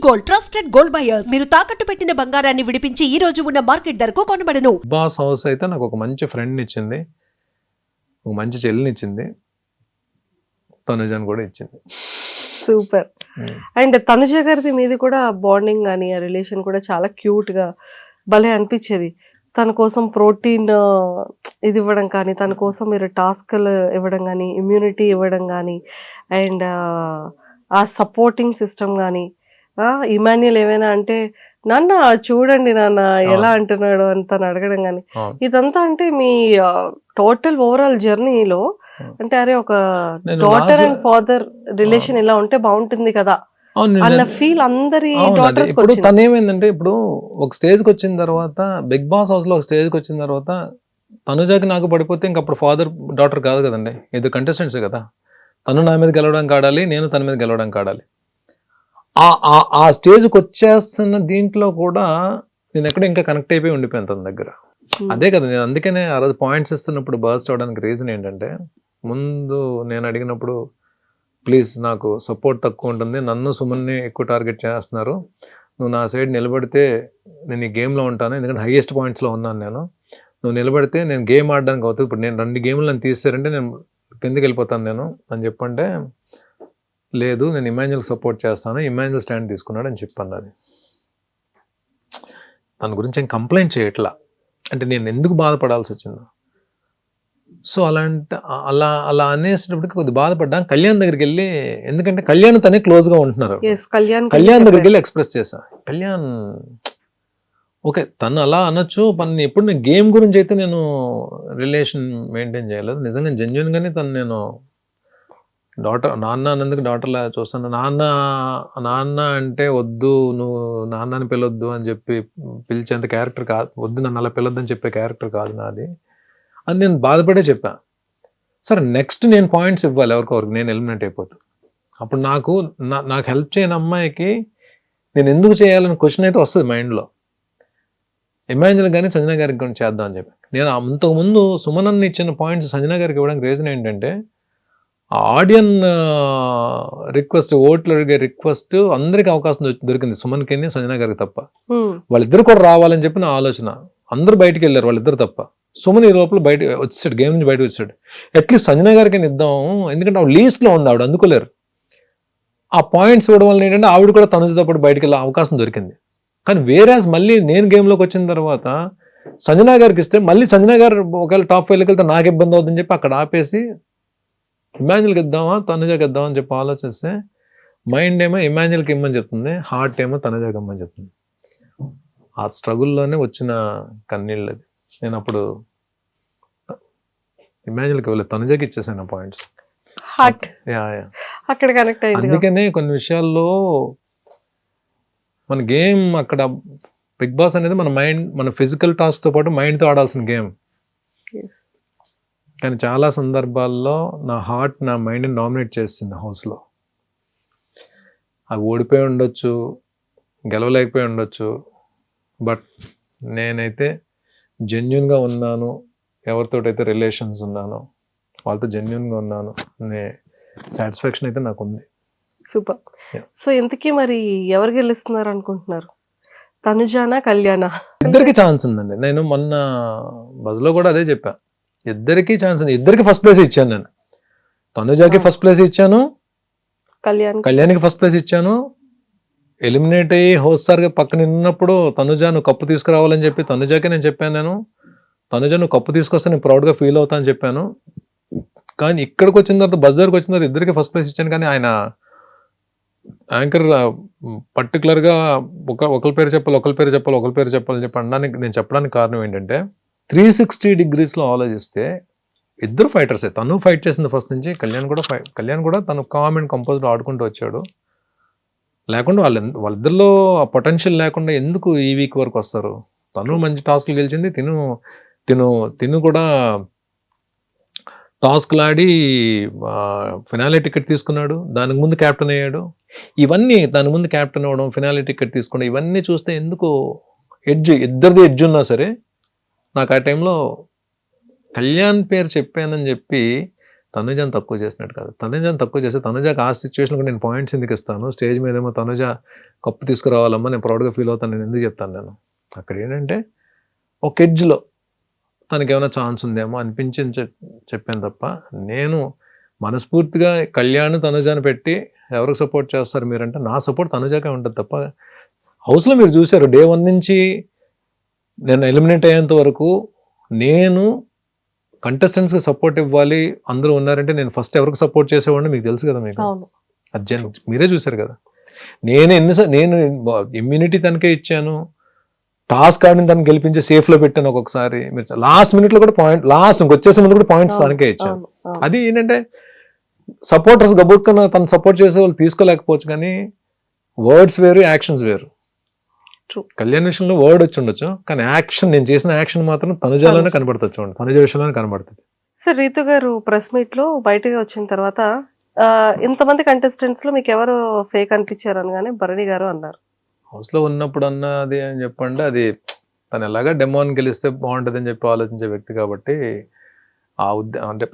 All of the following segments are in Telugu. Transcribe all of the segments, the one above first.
Gold trusted gold buyers. మీరు తాకట్టు పెట్టిన బంగారాన్ని విడిపించి ఈ రోజు ఉన్న మార్కెట్ ధరకు కొనబడను. బాస్ హౌస్ అయితే నాకు ఒక మంచి ఫ్రెండ్ ఇచ్చింది, ఒక మంచి చెల్లిని ఇచ్చింది, తనుజని కూడా ఇచ్చింది. సూపర్. అండ్ తనుజ గారిది మీది కూడా బాండింగ్ కానీ ఆ రిలేషన్ కూడా చాలా క్యూట్ గా భలే అనిపించేది. తన కోసం ప్రోటీన్ ఇది ఇవ్వడం కానీ, తన కోసం మీరు టాస్క్లు ఇవ్వడం కానీ, ఇమ్యూనిటీ ఇవ్వడం కానీ, అండ్ ఆ సపోర్టింగ్ సిస్టమ్ కానీ, ఇమాన్యుల్ ఏమైనా అంటే నాన్న చూడండి నాన్న ఎలా అంటున్నాడు అని తను అడగడం కానీ, ఇదంతా అంటే మీ టోటల్ ఓవరాల్ జర్నీలో అంటే అరే ఒక డాటర్ అండ్ ఫాదర్ రిలేషన్ ఇలా ఉంటే బాగుంటుంది కదా అన్న ఫీల్ అందరి డాటర్స్. ఇప్పుడు తను ఏమైందంటే, ఇప్పుడు ఒక స్టేజ్కి వచ్చిన తర్వాత, బిగ్ బాస్ హౌస్ లో ఒక స్టేజ్కి వచ్చిన తర్వాత తనుజాకి నాకు పడిపోతే ఇంక అప్పుడు ఫాదర్ డాటర్ కాదు కదండి, ఇది కంటెస్టెంట్స్ కదా. తను నా మీద గెలవడానికి ఆడాలి, నేను తన మీద గెలవడానికి ఆడాలి. ఆ స్టేజ్కి వచ్చేస్తున్న దీంట్లో కూడా నేను ఎక్కడ ఇంకా కనెక్ట్ అయిపోయి ఉండిపోయాను తన దగ్గర. అదే కదా, నేను అందుకనే ఆ రోజు పాయింట్స్ ఇస్తున్నప్పుడు బర్స్ట్ అవడానికి రీజన్ ఏంటంటే, ముందు నేను అడిగినప్పుడు ప్లీజ్ నాకు సపోర్ట్ తక్కువ ఉంటుంది, నన్ను సుమన్ని ఎక్కువ టార్గెట్ చేస్తున్నారు, నువ్వు నా సైడ్ నిలబడితే నేను ఈ గేమ్లో ఉంటాను, ఎందుకంటే హైయెస్ట్ పాయింట్స్లో ఉన్నాను నేను, నువ్వు నిలబడితే నేను గేమ్ ఆడడానికి అవుతుంది, ఇప్పుడు నేను 2 గేమ్లు నన్ను తీసారంటే నేను కిందకి వెళ్ళిపోతాను నేను అని చెప్పంటే, లేదు నేను ఇమాన్యుల్ సపోర్ట్ చేస్తాను, ఇమాన్యుల్ స్టాండ్ తీసుకున్నాడు అని చెప్పాను. అది తన గురించి ఏం కంప్లైంట్ చేయట్లా, అంటే నేను ఎందుకు బాధపడాల్సి వచ్చిందో. సో అలా అనేసేటప్పటికి కొద్దిగా బాధపడ్డా. కళ్యాణ్ దగ్గరికి వెళ్ళి, ఎందుకంటే కళ్యాణ్ తనే క్లోజ్గా ఉంటున్నారు, కళ్యాణ్ దగ్గరికి వెళ్ళి ఎక్స్ప్రెస్ చేశా. కళ్యాణ్ ఓకే తను అలా అనొచ్చు, పని ఎప్పుడు నేను గేమ్ గురించి అయితే నేను రిలేషన్ మెయింటైన్ చేయలేదు. నిజంగా జెన్యున్గానే తను నేను నాన్న అన్నందుకు డాటర్లా చూస్తాను. నాన్న అంటే వద్దు, నువ్వు నాన్నని పిలవద్దు అని చెప్పి పిలిచేంత క్యారెక్టర్ కాదు, వద్దు నన్ను అలా పిలవద్దని చెప్పే క్యారెక్టర్ కాదు నాది అని నేను బాధపడే చెప్పా. సరే నెక్స్ట్ నేను పాయింట్స్ ఇవ్వాలి ఎవరికొరికి, నేను ఎలిమినేట్ అయిపోతాను. అప్పుడు నాకు హెల్ప్ చేయని అమ్మాయికి నేను ఎందుకు చేయాలని క్వశ్చన్ అయితే వస్తుంది మైండ్లో. ఇమాన్యుల్ కానీ సంజన గారికి కూడా చేద్దాం అని చెప్పి నేను అంతకుముందు సుమనన్ని ఇచ్చిన పాయింట్స్ సంజన గారికి ఇవ్వడానికి రీజన్ ఏంటంటే, ఆడియన్ రిక్వెస్ట్, ఓట్లు అడిగే రిక్వెస్ట్ అందరికి అవకాశం దొరికింది, సుమన్కి సంజన గారికి తప్ప. వాళ్ళిద్దరు కూడా రావాలని చెప్పి నా ఆలోచన. అందరూ బయటికి వెళ్ళారు వాళ్ళిద్దరు తప్ప. సుమన్ ఈ లోపల బయట వచ్చేసాడు, గేమ్ నుంచి బయట వచ్చాడు. అట్లీస్ట్ సంజన గారికి ఇద్దాం, ఎందుకంటే ఆవిడ లీస్ట్లో ఉంది, ఆవిడ అందుకోలేరు. ఆ పాయింట్స్ ఇవ్వడం వల్ల ఏంటంటే ఆవిడ కూడా తనుజతో పాటు బయటికి వెళ్ళే అవకాశం దొరికింది. కానీ వేరేస్ మళ్ళీ నేను గేమ్లోకి వచ్చిన తర్వాత సంజన గారికి ఇస్తే మళ్ళీ సంజన గారు ఒకవేళ టాప్ 5లోకి వెళ్తే నాకు ఇబ్బంది అవుతుందని చెప్పి అక్కడ ఆపేసి ఇమాన్యుల్కి ఇద్దామా తనుజకి ఇద్దామా అని చెప్పి ఆలోచిస్తే, మైండ్ ఏమో ఇమాన్యుల్కి ఇమ్మని చెప్తుంది, హార్ట్ ఏమో తనుజకి ఇమ్మని చెప్తుంది. ఆ స్ట్రగుల్లోనే వచ్చిన కన్నీళ్ళు అది. నేను అప్పుడు ఇమాన్యుల్కి వెళ్ళి తనుజకి ఇచ్చేసాను పాయింట్స్. అందుకనే కొన్ని విషయాల్లో మన గేమ్ అక్కడ బిగ్ బాస్ అనేది మన మైండ్, మన ఫిజికల్ టాస్క్తో పాటు మైండ్తో ఆడాల్సిన గేమ్. కానీ చాలా సందర్భాల్లో నా హార్ట్ నా మైండ్ని డామినేట్ చేస్తుంది హౌస్లో. అవి ఓడిపోయి ఉండొచ్చు, గెలవలేకపోయి ఉండొచ్చు, బట్ నేనైతే జెన్యున్గా ఉన్నాను, ఎవరితోటైతే రిలేషన్స్ ఉన్నానో వాళ్ళతో జెన్యున్గా ఉన్నాను అనే సాటిస్ఫాక్షన్ అయితే నాకు ఉంది. సూపర్. సో ఇంతకీ మరి ఎవరు గెలుస్తున్నారు అనుకుంటున్నారు, తనుజానా కళ్యాణా? ఇద్దరికి ఛాన్స్ ఉందండి. నేను మొన్న బజ్లో కూడా అదే చెప్పా, ఇద్దరికి ఛాన్స్ ఉంది. ఇద్దరికి ఫస్ట్ ప్లేస్ ఇచ్చాను నేను. తనుజాకి ఫస్ట్ ప్లేస్ ఇచ్చాను, కళ్యాణ్కి ఫస్ట్ ప్లేస్ ఇచ్చాను. ఎలిమినేట్ అయ్యి హోస్టార్గా పక్కన ఉన్నప్పుడు తనుజా నువ్వు కప్పు తీసుకురావాలని చెప్పి తనుజాకే నేను చెప్పాను. నేను తనుజా నువ్వు కప్పు తీసుకొస్తే నేను ప్రౌడ్గా ఫీల్ అవుతా అని చెప్పాను. కానీ ఇక్కడికి వచ్చిన తర్వాత బస్ దగ్గరకు వచ్చిన తర్వాత ఇద్దరికి ఫస్ట్ ప్లేస్ ఇచ్చాను. కానీ ఆయన యాంకర్ పర్టికులర్గా ఒకరి పేరు చెప్పాలని చెప్పి అనడానికి నేను చెప్పడానికి కారణం ఏంటంటే, 360 degreesలో ఆలోచిస్తే ఇద్దరు ఫైటర్సే. తను ఫైట్ చేసింది ఫస్ట్ నుంచి, కళ్యాణ్ కూడా తను కామ్ అండ్ కంపోజ్డ్ ఆడుకుంటూ వచ్చాడు. లేకుండా వాళ్ళిద్దరిలో ఆ పొటెన్షియల్ లేకుండా ఎందుకు ఈ వీక్ వరకు వస్తారు? తను మంచి టాస్క్లు గెలిచింది, తిను కూడా టాస్క్లు ఆడి ఫినాలే టికెట్ తీసుకున్నాడు, దానికి ముందు క్యాప్టెన్ అయ్యాడు. ఇవన్నీ దాని ముందు క్యాప్టెన్ అవ్వడం, ఫినాలే టికెట్ తీసుకోవడం, ఇవన్నీ చూస్తే ఎందుకు ఇద్దరిది ఎడ్జ్ ఉన్నా సరే నాకు ఆ టైంలో కళ్యాణ్ పేరు చెప్పానని చెప్పి తనుజాని తక్కువ చేసినట్టు కాదు. తనుజాని తక్కువ చేస్తే తనుజాకి ఆ సిచ్యువేషన్ కూడా నేను పాయింట్స్ ఎందుకు ఇస్తాను? స్టేజ్ మీద ఏమో తనుజ కప్పు తీసుకురావాలమ్మా, నేను ప్రౌడ్గా ఫీల్ అవుతాను, నేను ఎందుకు చెప్తాను నేను? అక్కడ ఏంటంటే ఒక ఎడ్జ్లో తనకి ఏమైనా ఛాన్స్ ఉందేమో అనిపించింది చెప్పాను తప్ప, నేను మనస్ఫూర్తిగా కళ్యాణ్ తనుజాని పెట్టి ఎవరికి సపోర్ట్ చేస్తారు మీరంటే నా సపోర్ట్ తనుజాకే ఉంటుంది తప్ప. హౌస్లో మీరు చూశారు డే 1 నుంచి నేను ఎలిమినేట్ అయ్యేంత వరకు నేను కంటెస్టెంట్స్కి సపోర్ట్ ఇవ్వాలి అందరూ ఉన్నారంటే నేను ఫస్ట్ ఎవరికి సపోర్ట్ చేసేవాడిని మీకు తెలుసు కదా. మీకు అవును. అర్జున్ మీరే చూశారు కదా. నేను ఇమ్యూనిటీ తనకే ఇచ్చాను, టాస్క్ ఆడిని తను గెలిపించి సేఫ్లో పెట్టాను. ఒక్కొక్కసారి మీరు లాస్ట్ మినిట్లో కూడా లాస్ట్ వచ్చేసే ముందు కూడా పాయింట్స్ తనకే ఇచ్చాను. అది ఏంటంటే సపోర్టర్స్ గబుక్కున తను సపోర్ట్ చేసే వాళ్ళు తీసుకోలేకపోవచ్చు, కానీ వర్డ్స్ వేరు యాక్షన్స్ వేరు. కళ్యాణ్ విషయంలో వర్డ్ వచ్చి ఉండొచ్చు, కానీ యాక్షన్, నేను చేసిన యాక్షన్ మాత్రం తనుజాలోనే కనబడుతుంది. చూడండి, తనుజ విషయంలోనే కనబడుతుంది. సార్ రీతు గారు ప్రెస్ మీట్ లో బయటకు వచ్చిన తర్వాత ఇంతమంది కంటెస్టెంట్స్ లో మీకు ఎవరు ఫేక్ అనిపించారు అనగానే భరణి గారు అన్నారు. హౌస్లో ఉన్నప్పుడు అన్నది అని చెప్పండి, అది తను ఎలాగా డెమోని గెలిస్తే బాగుంటుంది అని చెప్పి ఆలోచించే వ్యక్తి కాబట్టి ఆ అంటే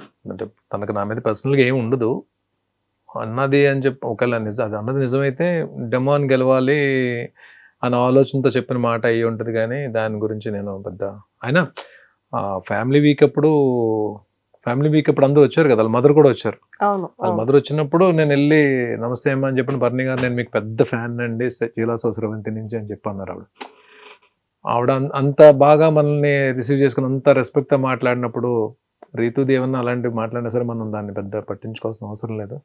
తనకు నా మీద పర్సనల్గా ఏమి ఉండదు అన్నది అని చెప్పి, ఒకవేళ అది అన్నది నిజమైతే డెమోని గెలవాలి అన్న ఆలోచనతో చెప్పిన మాట అయ్యి ఉంటుంది. కానీ దాని గురించి నేను పెద్ద అయినా ఫ్యామిలీ వీక్ అప్పుడు అందరూ వచ్చారు కదా, వాళ్ళ మదర్ కూడా వచ్చారు. వాళ్ళ మదర్ వచ్చినప్పుడు నేను వెళ్ళి నమస్తే అమ్మా అని చెప్పిన, భరణి గారు నేను మీకు పెద్ద ఫ్యాన్ అండి చీలాసో స్రవంతి నుంచి అని చెప్పి అన్నారు. ఆవిడ అంత బాగా మనల్ని రిసీవ్ చేసుకుని అంత రెస్పెక్ట్గా మాట్లాడినప్పుడు, రీతుది ఏమన్నా అలాంటివి మాట్లాడినా సరే మనం దాన్ని పెద్ద పట్టించుకోవాల్సిన అవసరం లేదు.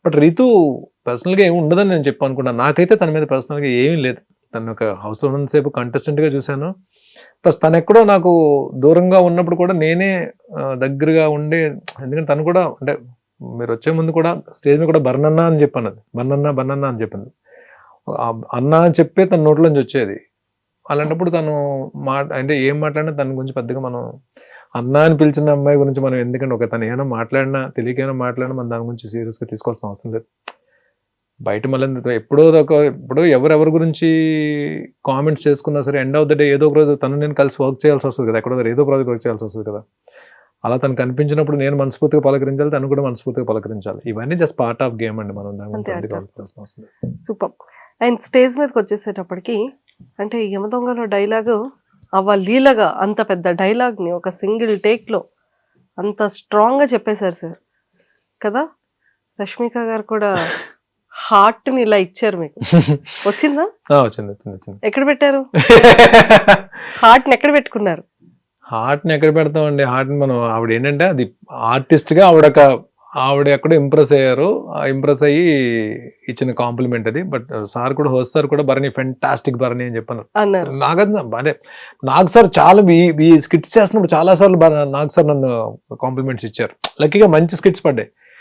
బట్ రీతు పర్సనల్గా ఏమి ఉండదని నేను చెప్పి అనుకున్నాను. నాకైతే తన మీద పర్సనల్గా ఏమీ లేదు. తను ఒక హౌస్లో ఉన్నంతసేపు కంటెస్టెంట్గా చూశాను. ప్లస్ తను ఎక్కడో నాకు దూరంగా ఉన్నప్పుడు కూడా నేనే దగ్గరగా ఉండి, ఎందుకంటే తను కూడా అంటే మీరు వచ్చే ముందు కూడా స్టేజ్ మీద కూడా బర్నన్నా అని చెప్పాను, బర్నన్నా అని చెప్పింది. అన్న అని చెప్పే తన నోట్లోంచి వచ్చేది. అలాంటప్పుడు తను అంటే ఏం మాట్లాడినా తన గురించి పెద్దగా మనం అన్న అని పిలిచిన అమ్మాయి గురించి మనం ఎందుకంటే తను ఏమైనా మాట్లాడినా తెలియకైనా మాట్లాడినా మనం దాని గురించి సీరియస్గా తీసుకోవాల్సిన అవసరం లేదు. బయట మళ్ళీ ఇప్పుడు ఎవరెవరి గురించి కామెంట్స్ చేసుకున్నా సరే ఎండ్ ఆఫ్ ద డే ఏదో ఒక రోజు తను నేను కలిసి వర్క్ చేయాల్సి వస్తుంది కదా, ఎక్కడో ఏదో ప్రాజెక్ట్ వర్క్ చేయాల్సి వస్తుంది కదా. అలా తను కనిపించినప్పుడు నేను మనస్ఫూర్తిగా పలకరించాలి, తను కూడా మనస్ఫూర్తిగా పలకరించాలి. ఇవన్నీ జస్ట్ పార్ట్ ఆఫ్ గేమ్ అండి, మనం దాని గురించి వస్తుంది. సూపర్. అండ్ స్టేజ్ మీదకి వచ్చేసేటప్పటికి అంటే యమదొంగలో డైలాగు లీలగా అంత పెద్ద డైలాగ్ని ఒక సింగిల్ టేక్లో అంత స్ట్రాంగ్గా చెప్పేశారు సార్ కదా. రష్మిక గారు కూడా హార్ట్ని ఇలా ఇచ్చారు మీకు. వచ్చిందా? వచ్చింది. ఎక్కడ పెట్టారు హార్ట్ని? ఎక్కడ పెట్టుకున్నారు? హార్ట్ని ఎక్కడ పెడతామండి? హార్ట్ని మనం ఆవిడ ఏంటంటే అది ఆర్టిస్ట్గా ఆవిడ ఎక్కడో ఇంప్రెస్ అయ్యారు. ఇంప్రెస్ అయ్యి ఇచ్చిన కాంప్లిమెంట్ అది. బట్ సార్ కూడా హోస్ట్ సార్ కూడా భరణి ఫెంటాస్టిక్ భరణి అని చెప్పాను. అంటే నాకు సార్ చాలా ఈ స్కిట్స్ చేస్తున్నప్పుడు చాలా సార్లు నాకు సార్ నన్ను కాంప్లిమెంట్స్ ఇచ్చారు. లక్కీగా మంచి స్కిట్స్ పడ్డాయి.